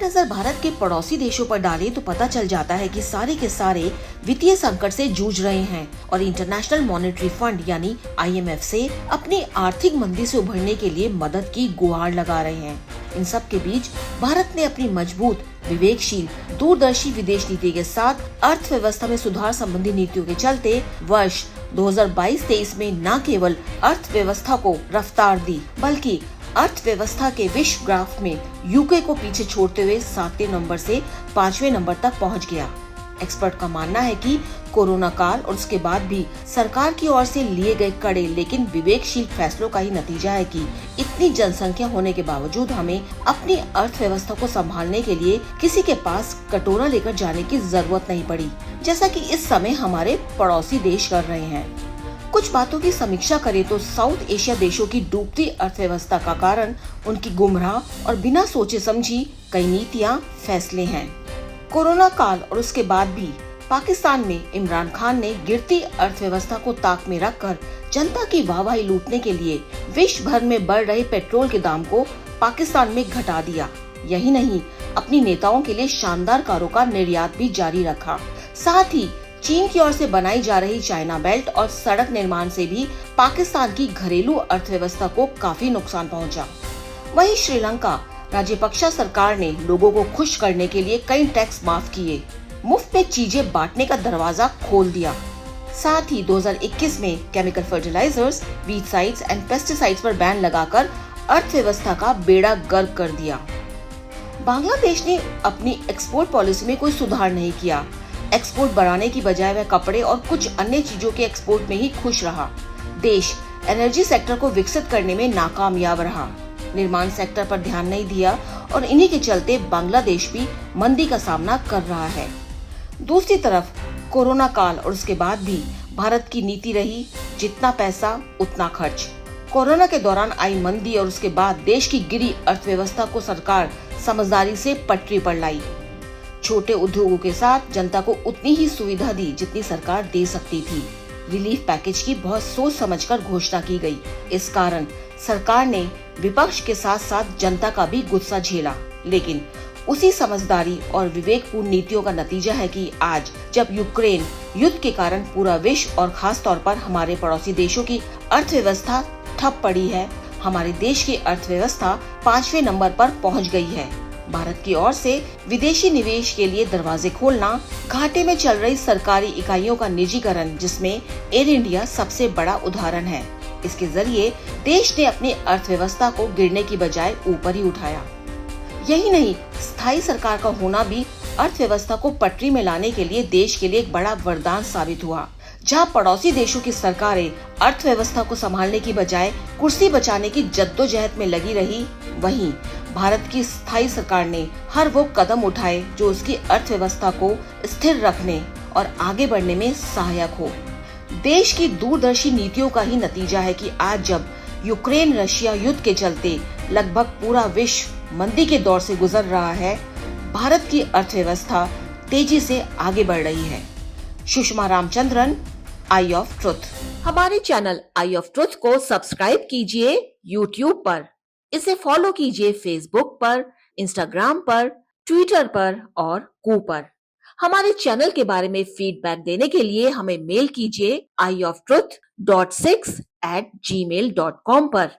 नजर भारत के पड़ोसी देशों पर डालें तो पता चल जाता है कि सारे के सारे वित्तीय संकट से जूझ रहे हैं और इंटरनेशनल मॉनेटरी फंड यानी IMF से अपनी आर्थिक मंदी से उभरने के लिए मदद की गुहार लगा रहे हैं। इन सब के बीच भारत ने अपनी मजबूत, विवेकशील, दूरदर्शी विदेश नीति के साथ अर्थव्यवस्था में सुधार संबंधी नीतियों के चलते वर्ष 2022-23 में न केवल अर्थव्यवस्था को रफ्तार दी बल्कि अर्थव्यवस्था के विश्व ग्राफ में यूके को पीछे छोड़ते हुए 7वें नंबर से 5वें नंबर तक पहुंच गया। एक्सपर्ट का मानना है कि कोरोना काल और उसके बाद भी सरकार की ओर से लिए गए कड़े लेकिन विवेकशील फैसलों का ही नतीजा है कि इतनी जनसंख्या होने के बावजूद हमें अपनी अर्थव्यवस्था को संभालने के लिए किसी के पास कटोरा लेकर जाने की जरूरत नहीं पड़ी, जैसा कि इस समय हमारे पड़ोसी देश कर रहे हैं। कुछ बातों की समीक्षा करें तो साउथ एशिया देशों की डूबती अर्थव्यवस्था का कारण उनकी गुमराह और बिना सोचे समझी कई नीतियां, फैसले हैं। कोरोना काल और उसके बाद भी पाकिस्तान में इमरान खान ने गिरती अर्थव्यवस्था को ताक में रखकर जनता की वाहवाही लूटने के लिए विश्व भर में बढ़ रहे पेट्रोल के दाम को पाकिस्तान में घटा दिया। यही नहीं, अपनी नेताओं के लिए शानदार कारों का निर्यात भी जारी रखा। साथ ही चीन की ओर से बनाई जा रही चाइना बेल्ट और सड़क निर्माण से भी पाकिस्तान की घरेलू अर्थव्यवस्था को काफी नुकसान पहुंचा। वहीं श्रीलंका राजपक्षे सरकार ने लोगों को खुश करने के लिए कई टैक्स माफ किए, मुफ्त में चीजें बांटने का दरवाजा खोल दिया। साथ ही 2021 में केमिकल फर्टिलाइजर्स, वीडसाइड्स एंड पेस्टिसाइड्स पर बैन लगाकर अर्थव्यवस्था का बेड़ा गर्क कर दिया। बांग्लादेश ने अपनी एक्सपोर्ट पॉलिसी में कोई सुधार नहीं किया। एक्सपोर्ट बढ़ाने की बजाय वह कपड़े और कुछ अन्य चीजों के एक्सपोर्ट में ही खुश रहा। देश एनर्जी सेक्टर को विकसित करने में नाकामयाब रहा, निर्माण सेक्टर पर ध्यान नहीं दिया और इन्हीं के चलते बांग्लादेश भी मंदी का सामना कर रहा है। दूसरी तरफ कोरोना काल और उसके बाद भी भारत की नीति रही जितना पैसा उतना खर्च। कोरोना के दौरान आई मंदी और उसके बाद देश की गिरी अर्थव्यवस्था को सरकार समझदारी से पटरी पर लाई। छोटे उद्योगों के साथ जनता को उतनी ही सुविधा दी जितनी सरकार दे सकती थी। रिलीफ पैकेज की बहुत सोच समझकर घोषणा की गई। इस कारण सरकार ने विपक्ष के साथ साथ जनता का भी गुस्सा झेला, लेकिन उसी समझदारी और विवेकपूर्ण नीतियों का नतीजा है कि आज जब यूक्रेन युद्ध के कारण पूरा विश्व और खास तौर पर हमारे पड़ोसी देशों की अर्थव्यवस्था ठप पड़ी है, हमारे देश की अर्थव्यवस्था 5वें नंबर पर पहुंच गई है। भारत की ओर से विदेशी निवेश के लिए दरवाजे खोलना, घाटे में चल रही सरकारी इकाइयों का निजीकरण, जिसमें एयर इंडिया सबसे बड़ा उदाहरण है। इसके जरिए देश ने अपनी अर्थव्यवस्था को गिरने की बजाय ऊपर ही उठाया। यही नहीं, स्थायी सरकार का होना भी अर्थव्यवस्था को पटरी में लाने के लिए देश के लिए एक बड़ा वरदान साबित हुआ। जहां पड़ोसी देशों की सरकारें अर्थव्यवस्था को संभालने की बजाय कुर्सी बचाने की जद्दोजहद में लगी रही, वहीं भारत की स्थायी सरकार ने हर वो कदम उठाए जो उसकी अर्थव्यवस्था को स्थिर रखने और आगे बढ़ने में सहायक हो। देश की दूरदर्शी नीतियों का ही नतीजा है कि आज जब यूक्रेन रशिया युद्ध के चलते लगभग पूरा विश्व मंदी के दौर से गुजर रहा है, भारत की अर्थव्यवस्था तेजी से आगे बढ़ रही है। सुषमा रामचंद्रन, आई ऑफ ट्रुथ। हमारे चैनल आई ऑफ ट्रुथ को सब्सक्राइब कीजिए YouTube पर, इसे फॉलो कीजिए Facebook पर, Instagram पर, Twitter पर और कू पर। हमारे चैनल के बारे में फीडबैक देने के लिए हमें मेल कीजिए ioftruth.6@gmail.com पर।